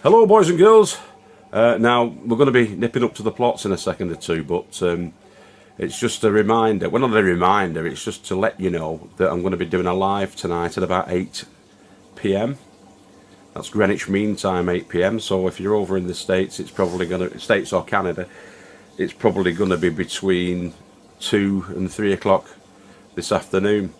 Hello boys and girls. Now we're going to be nipping up to the plots in a second or two, but it's just a reminder, well not a reminder, it's just to let you know that I'm going to be doing a live tonight at about 8 PM. That's Greenwich Mean Time, 8 PM, so if you're over in the States, it's probably going to, States or Canada, it's probably going to be between 2 and 3 o'clock this afternoon.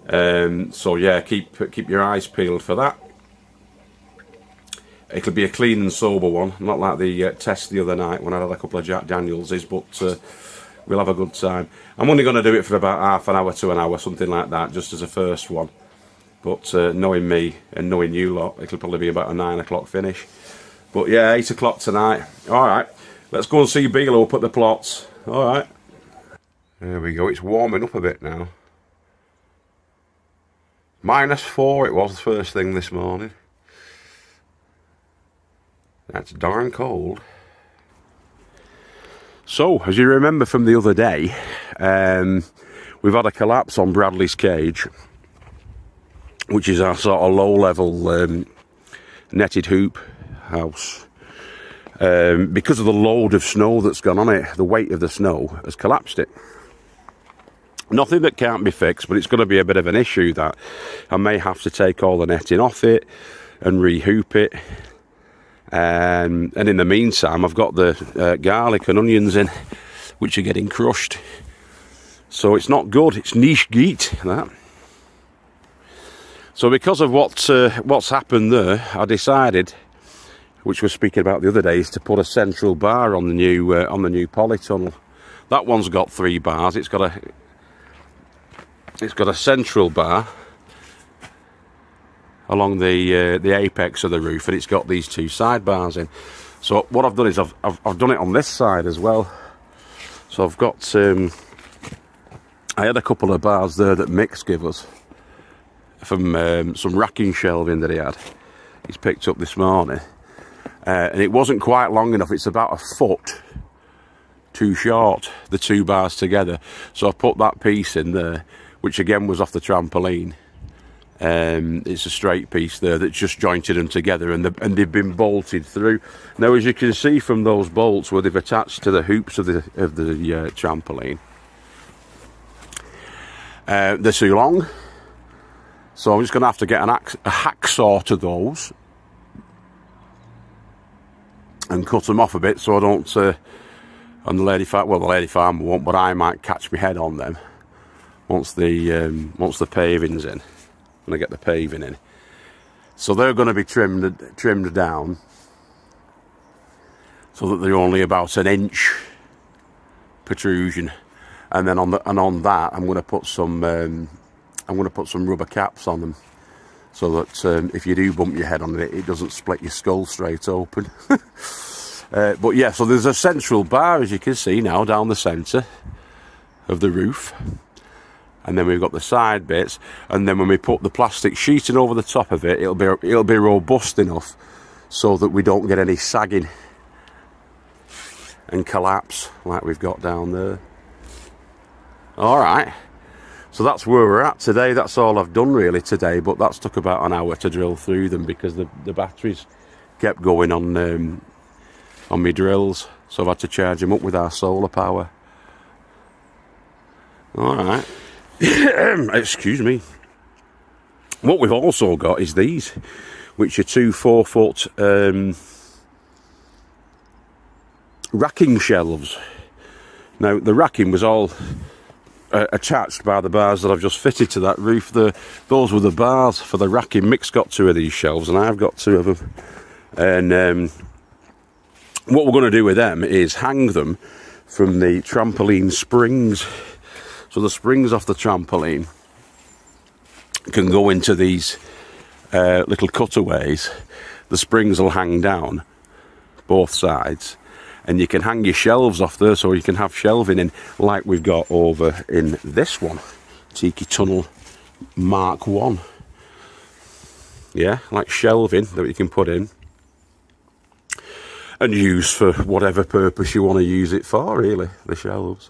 So yeah, keep your eyes peeled for that. It'll be a clean and sober one, not like the test the other night when I had a couple of Jack Daniels's, but we'll have a good time. I'm only going to do it for about half an hour to an hour, something like that, just as a first one. But knowing me and knowing you lot, it'll probably be about a 9 o'clock finish. But yeah, 8 o'clock tonight. Alright, let's go and see Bealo up at the plots. Alright. There we go, it's warming up a bit now. -4 it was the first thing this morning. That's darn cold. So, as you remember from the other day, we've had a collapse on Bradley's cage, which is our sort of low-level netted hoop house. Because of the load of snow that's gone on it, the weight of the snow has collapsed it. Nothing that can't be fixed, but it's going to be a bit of an issue that I may have to take all the netting off it and re-hoop it. And in the meantime, I've got the garlic and onions in, which are getting crushed. So it's not good. It's niche geet, that. So because of what's happened there, I decided, which we're speaking about the other day, is to put a central bar on the new polytunnel. That one's got 3 bars. It's got a central bar along the apex of the roof, and it's got these 2 side bars in. So what I've done is I've done it on this side as well. So I've got I had a couple of bars there that Mick's give us from some racking shelving that he's picked up this morning, and it wasn't quite long enough. It's about a foot too short, the 2 bars together. So I put that piece in there, which again was off the trampoline. It's a straight piece there that's just jointed them together, and they've been bolted through. Now, as you can see from those bolts where they've attached to the hoops of the trampoline, they're too long. So I'm just going to have to get a hacksaw to those and cut them off a bit, so I don't. And the lady farmer won't, but I might catch my head on them once the paving's in. When I get the paving in, so they're going to be trimmed down so that they're only about an inch protrusion, and then on that I'm going to put some rubber caps on them, so that if you do bump your head on it, it doesn't split your skull straight open. But yeah, so there's a central bar, as you can see now, down the centre of the roof. And then we've got the side bits, and then when we put the plastic sheeting over the top of it, it'll be robust enough so that we don't get any sagging and collapse like we've got down there. Alright, so that's where we're at today. That's all I've done really today, but that's took about an hour to drill through them because the batteries kept going on my drills, so I've had to charge them up with our solar power. Alright. Excuse me. What we've also got is these, which are 2 4-foot racking shelves. Now the racking was all attached by the bars that I've just fitted to that roof there. Those were the bars for the racking. Mick's got 2 of these shelves and I've got 2 of them, and what we're going to do with them is hang them from the trampoline springs. So the springs off the trampoline can go into these little cutaways. The springs will hang down both sides, and you can hang your shelves off there, so you can have shelving in like we've got over in this one, Tiki Tunnel Mark 1. Yeah, like shelving that you can put in and use for whatever purpose you want to use it for, really, the shelves.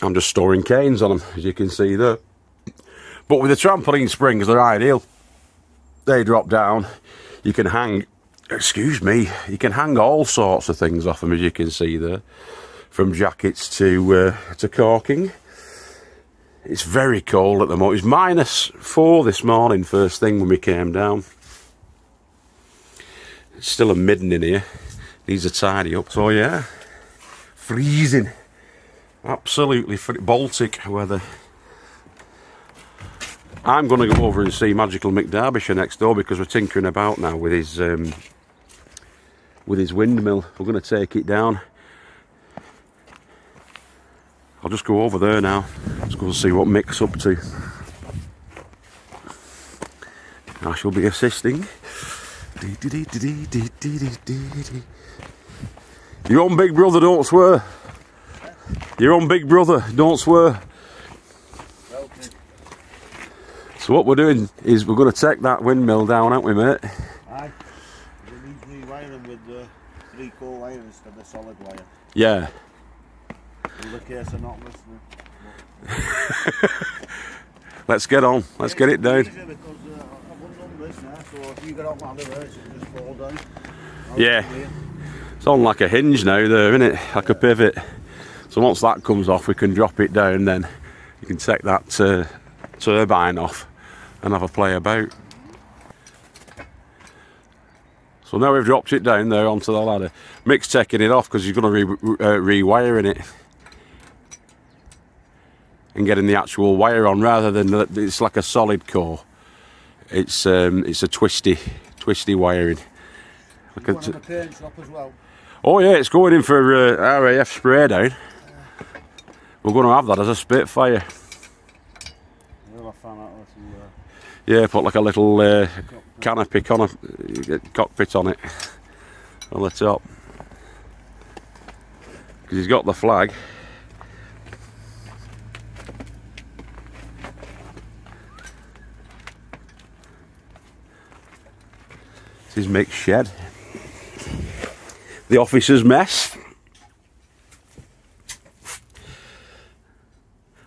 I'm just storing canes on them, as you can see there. But with the trampoline springs, they're ideal. They drop down. You can hang excuse me, you can hang all sorts of things off them, as you can see there, from jackets to caulking. It's very cold at the moment. It was -4 this morning, first thing when we came down. It's still a midden in here. Needs a tidy up. So yeah, freezing. Absolutely Baltic weather. I'm going to go over and see Magical Mick Derbyshire next door because we're tinkering about now with his windmill. We're going to take it down. I'll just go over there now. Let's go and see what Mick's up to. I shall be assisting. You're on Big Brother, don't swear. You're on Big Brother, don't swear. So what we're doing is we're going to take that windmill down, aren't we, mate? Aye. It needs rewiring with 3-core wire instead of solid wire. Yeah. In the case of not listening. Let's get on. Let's get it down. Because I've undone this now, so if you get on that other edge, it'll just fall down. Yeah. It's on like a hinge now there, isn't it? Like a pivot. So once that comes off, we can drop it down, then you can take that turbine off and have a play about. So now we've dropped it down there onto the ladder. Mick's taking it off because he's going to rewiring it and getting the actual wire on rather than it's like a solid core. It's a twisty wiring. Like a paint shop as well. Oh yeah, it's going in for RAF spray down. We're going to have that as a Spitfire. Yeah, put like a little canopy cockpit on it on the top because he's got the flag. This is Mick's shed. The officer's mess.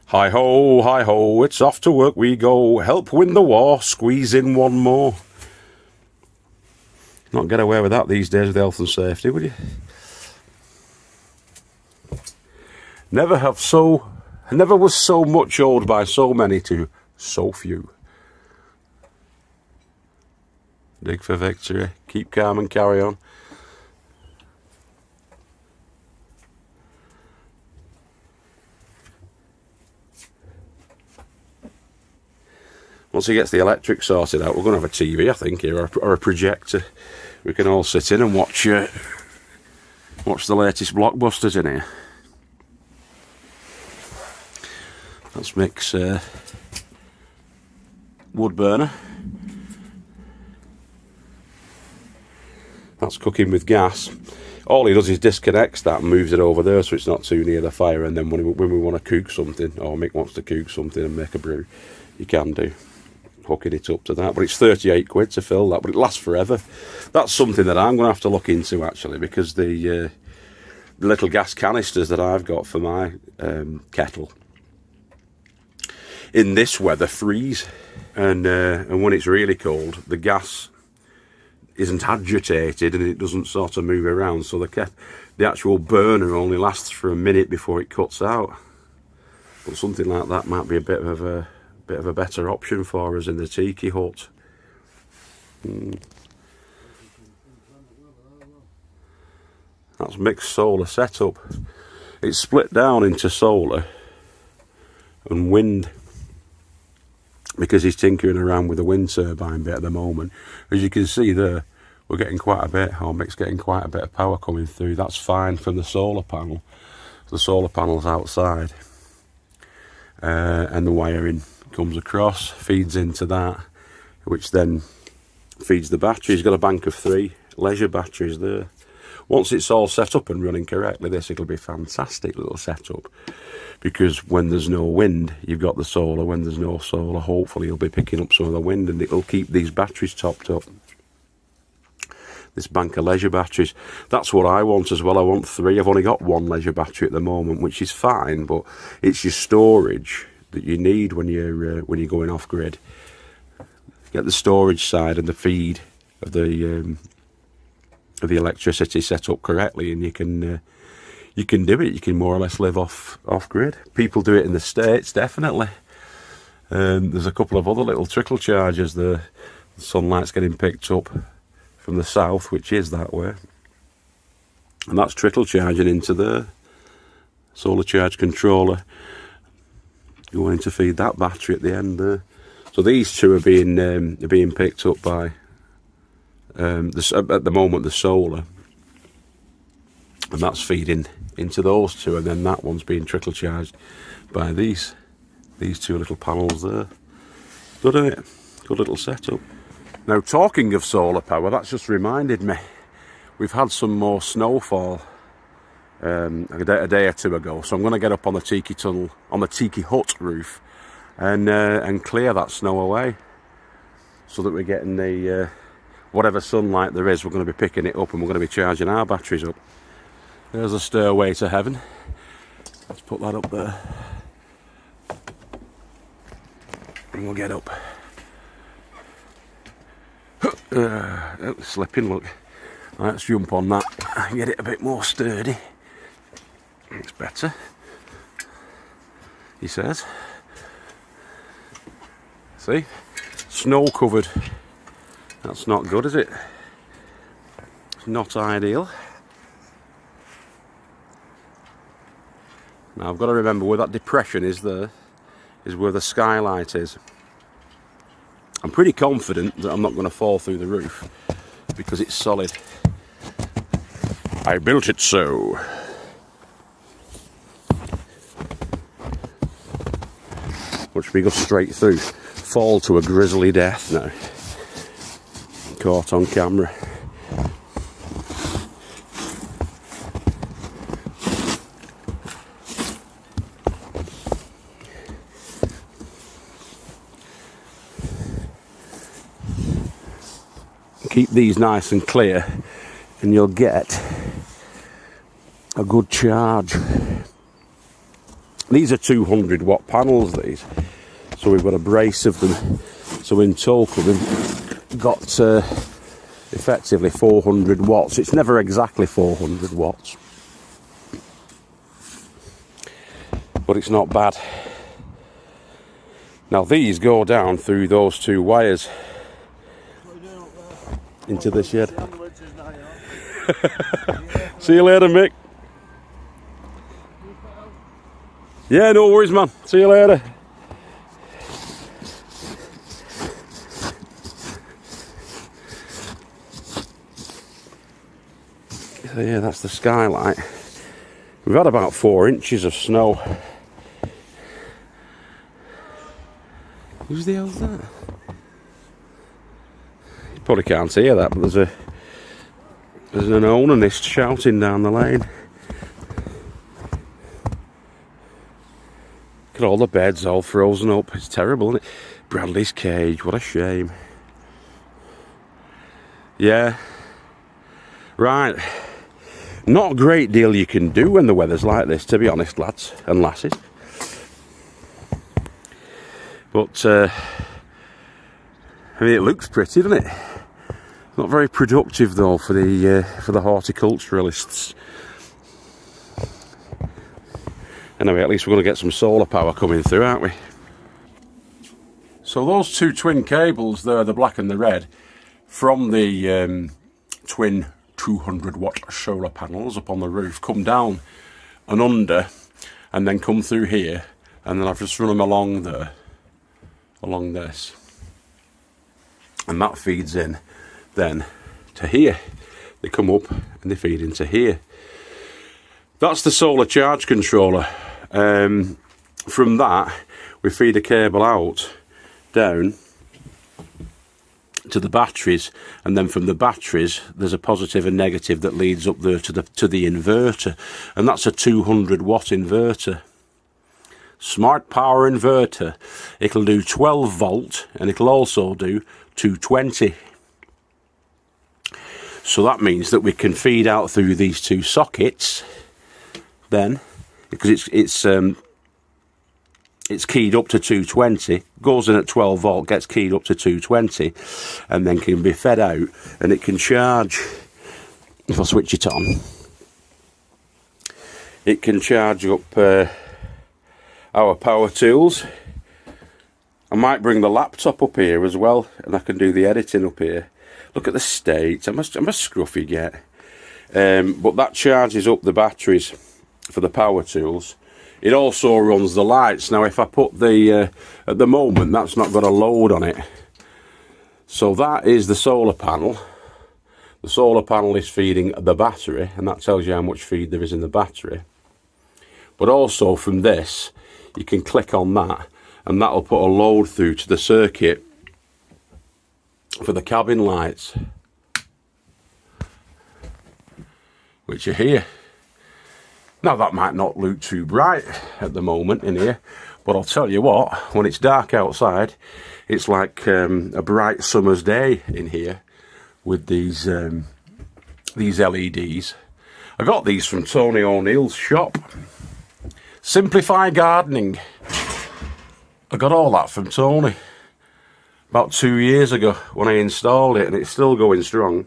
Hi-ho, it's off to work we go. Help win the war, squeeze in one more. Not get away with that these days with health and safety, would you? Never was so much owed by so many to so few. Dig for victory. Keep calm and carry on. Once he gets the electric sorted out, we're going to have a TV, I think, here, or a projector. We can all sit in and watch the latest blockbusters in here. That's Mick's wood burner. That's cooking with gas. All he does is disconnects that and moves it over there so it's not too near the fire, and then when we want to cook something, or Mick wants to cook something and make a brew, you can do. Hooking it up to that, but it's 38 quid to fill that, but it lasts forever. That's something that I'm going to have to look into actually, because the little gas canisters that I've got for my kettle in this weather freeze, and when it's really cold the gas isn't agitated and it doesn't sort of move around, so the actual burner only lasts for a minute before it cuts out. But something like that might be a bit of a better option for us in the tiki hut. That's Mick's solar setup. It's split down into solar and wind because he's tinkering around with the wind turbine bit at the moment. As you can see there, we're getting quite a bit, or Mick's getting quite a bit of power coming through. That's fine from the solar panel. The solar panel's outside, and the wiring comes across, feeds into that, which then feeds the battery. He's got a bank of 3 leisure batteries there. Once it's all set up and running correctly, it'll be a fantastic little setup, because when there's no wind, you've got the solar. When there's no solar, hopefully you'll be picking up some of the wind, and it'll keep these batteries topped up. This bank of leisure batteries, that's what I want as well. I want 3. I've only got 1 leisure battery at the moment, which is fine, but it's your storage that you need when you're going off grid. Get the storage side and the feed of the the electricity set up correctly, and you can do it. You can more or less live off grid. People do it in the States, definitely. There's a couple of other little trickle charges. The sunlight's getting picked up from the south, which is that way, and that's trickle charging into the solar charge controller, going to feed that battery at the end there. So these two are being picked up by at the moment the solar, and that's feeding into those two, and then that one's being trickle charged by these two little panels there. Good, isn't it? Good little setup. Now, talking of solar power, that's just reminded me, we've had some more snowfall a day or two ago, so I'm going to get up on the tiki tunnel, on the tiki hut roof, and clear that snow away, so that we're getting the whatever sunlight there is, we're going to be picking it up, and we're going to be charging our batteries up. There's a stairway to heaven. Let's put that up there, and we'll get up. It's slipping, look. Let's jump on that and get it a bit more sturdy. It's better, he says. See? Snow covered. That's not good, is it? It's not ideal. Now I've got to remember where that depression is there, is where the skylight is. I'm pretty confident that I'm not going to fall through the roof because it's solid. I built it so. Watch me go straight through. Fall to a grisly death now. Caught on camera. Keep these nice and clear and you'll get a good charge. These are 200 watt panels, these, so we've got a brace of them, so in total we've got effectively 400 watts. It's never exactly 400 watts, but it's not bad. Now these go down through those two wires into the shed. See you later, Mick. Yeah, no worries, man. See you later. So yeah, that's the skylight. We've had about 4 inches of snow. Who's the hell's that? You probably can't hear that, but there's an onanist shouting down the lane. Look at all the beds all frozen up. It's terrible, isn't it? Bradley's cage, what a shame. Yeah. Right. Not a great deal you can do when the weather's like this, to be honest, lads and lasses. But, I mean, it looks pretty, doesn't it? Not very productive, though, for the horticulturalists. Anyway, at least we're going to get some solar power coming through, aren't we? So those two twin cables there, the black and the red, from the twin 200 watt solar panels up on the roof, come down and under, and then come through here, and then I've just run them along there, along this, and that feeds in then to here. They come up and they feed into here. That's the solar charge controller. From that we feed a cable out down to the batteries, and then from the batteries there's a positive and negative that leads up there to the inverter, and that's a 200 watt inverter. Smart power inverter. It'll do 12 volt and it'll also do 220. So that means that we can feed out through these two sockets then, because it's keyed up to 220, goes in at 12 volt, gets keyed up to 220, and then can be fed out, and it can charge if I switch it on, it can charge up our power tools. I might bring the laptop up here as well, and I can do the editing up here. Look at the state. I'm a scruffy get. But that charges up the batteries for the power tools. It also runs the lights. Now if I put the at the moment that's not got a load on it, so that is the solar panel. The solar panel is feeding the battery, and that tells you how much feed there is in the battery. But also from this you can click on that, and that'll put a load through to the circuit for the cabin lights, which are here. Now that might not look too bright at the moment in here, but I'll tell you what, when it's dark outside, it's like a bright summer's day in here with these LEDs. I got these from Tony O'Neill's shop. Simplify Gardening. I got all that from Tony about 2 years ago when I installed it, and it's still going strong.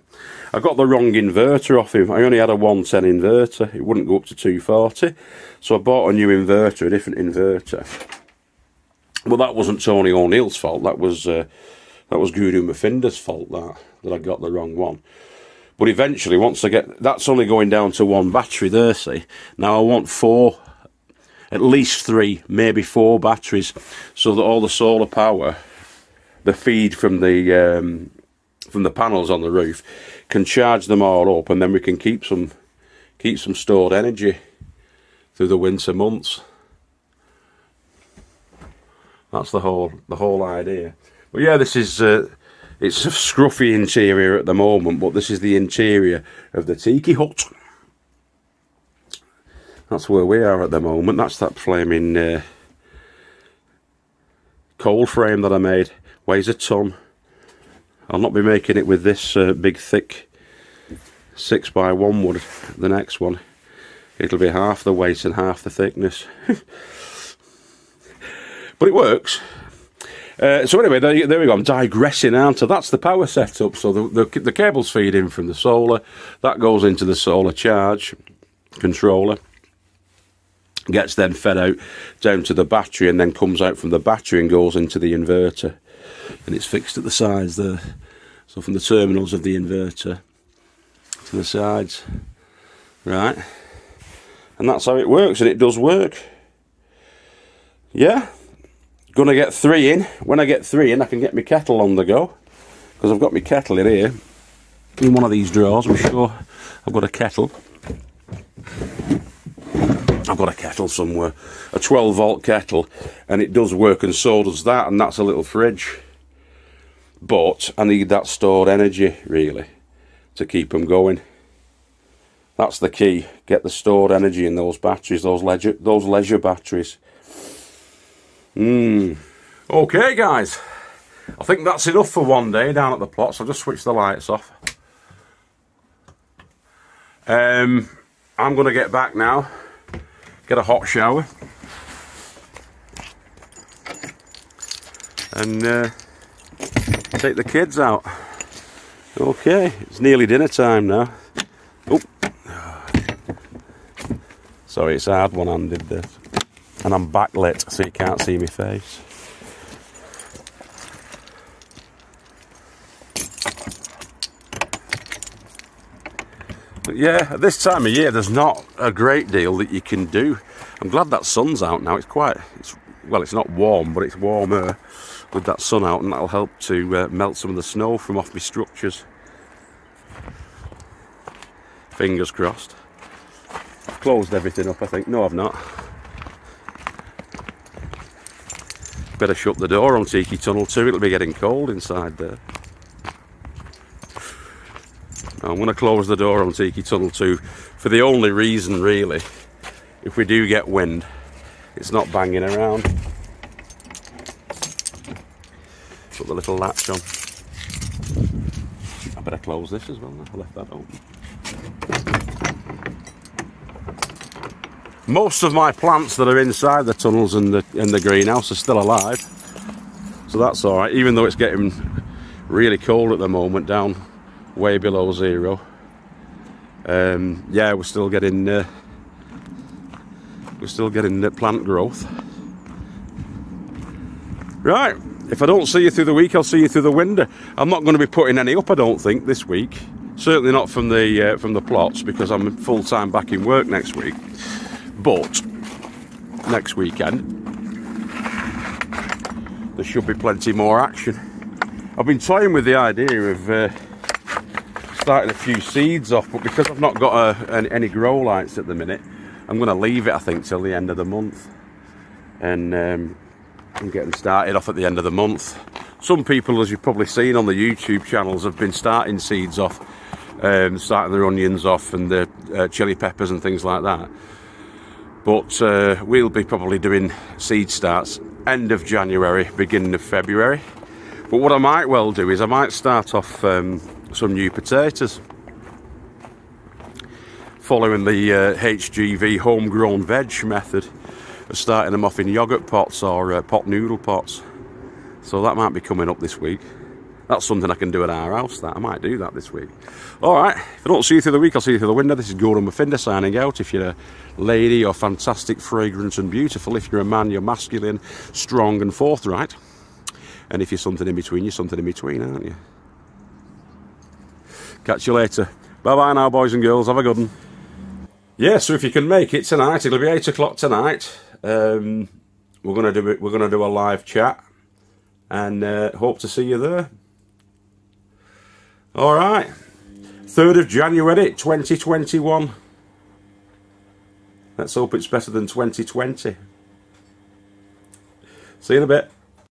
I got the wrong inverter off him. I only had a 110 inverter. It wouldn't go up to 240, so I bought a new inverter, a different inverter. Well, that wasn't Tony O'Neill's fault. That was Guru Mafinda's fault that I got the wrong one. But eventually, once I get, that's only going down to one battery there, see. Now I want 4, at least 3, maybe 4 batteries, so that all the solar power, the feed from the panels on the roof, can charge them all up, and then we can keep some stored energy through the winter months. That's the whole idea. But yeah, this is it's a scruffy interior at the moment, but this is the interior of the tiki hut. That's where we are at the moment. That's that flaming coal frame that I made. Weighs a ton. I'll not be making it with this big thick 6x1 wood. The next one, it'll be half the weight and half the thickness. But it works. So anyway, there we go. I'm digressing, aren't I? That's the power setup. So the cables feed in from the solar. That goes into the solar charge controller. Gets then fed out down to the battery, and then comes out from the battery and goes into the inverter. And it's fixed at the sides there. So from the terminals of the inverter to the sides. Right. And that's how it works, and it does work. Yeah. Gonna get 3 in. When I get 3 in, I can get my kettle on the go, because I've got my kettle in here in one of these drawers. I'm sure I've got a kettle. I've got a kettle somewhere, a 12-volt kettle, and it does work, and so does that, and that's a little fridge. But I need that stored energy really to keep them going. That's the key. Get the stored energy in those batteries, those leisure batteries. Okay guys, I think that's enough for one day down at the plots. I'll just switch the lights off. I'm going to get back now, get a hot shower, and take the kids out. Okay, it's nearly dinner time now. Oh, sorry, it's hard one-handed this. And I'm backlit, so you can't see my face. But yeah, at this time of year, there's not a great deal that you can do. I'm glad that sun's out now. Well, it's not warm, but it's warmer with that sun out, and that'll help to melt some of the snow from off my structures. Fingers crossed. I've closed everything up, I think. No, I've not. Better shut the door on Tiki Tunnel 2, it'll be getting cold inside there. I'm going to close the door on Tiki Tunnel 2 for the only reason really, if we do get wind, it's not banging around. Put the little latch on. I better close this as well now, I left that open. Most of my plants that are inside the tunnels and in the greenhouse are still alive, so that's alright, even though it's getting really cold at the moment, down way below 0. Yeah, we're still getting plant growth. Right, if I don't see you through the week, I'll see you through the window. I'm not going to be putting any up, I don't think, this week. Certainly not from the plots, because I'm full-time back in work next week. But next weekend there should be plenty more action. I've been toying with the idea of starting a few seeds off, but because I've not got any grow lights at the minute, I'm going to leave it, I think, till the end of the month, and get them started off at the end of the month. Some people, as you've probably seen on the YouTube channels, have been starting seeds off, starting their onions off and the chili peppers and things like that. But we'll be probably doing seed starts end of January, beginning of February. But what I might well do is I might start off some new potatoes, following the HGV homegrown veg method of starting them off in yoghurt pots or pot noodle pots. So that might be coming up this week. That's something I can do at our house. That I might do that this week. Alright, if I don't see you through the week, I'll see you through the window. This is Gordon Muffinder signing out. If you're a lady, you're fantastic, fragrant and beautiful. If you're a man, you're masculine, strong and forthright. And if you're something in between, you're something in between, aren't you? Catch you later. Bye bye now, boys and girls. Have a good one. Yeah, so if you can make it tonight, it'll be 8 o'clock tonight. We're gonna do a live chat, and hope to see you there. All right, 3rd of January 2021. Let's hope it's better than 2020. See you in a bit.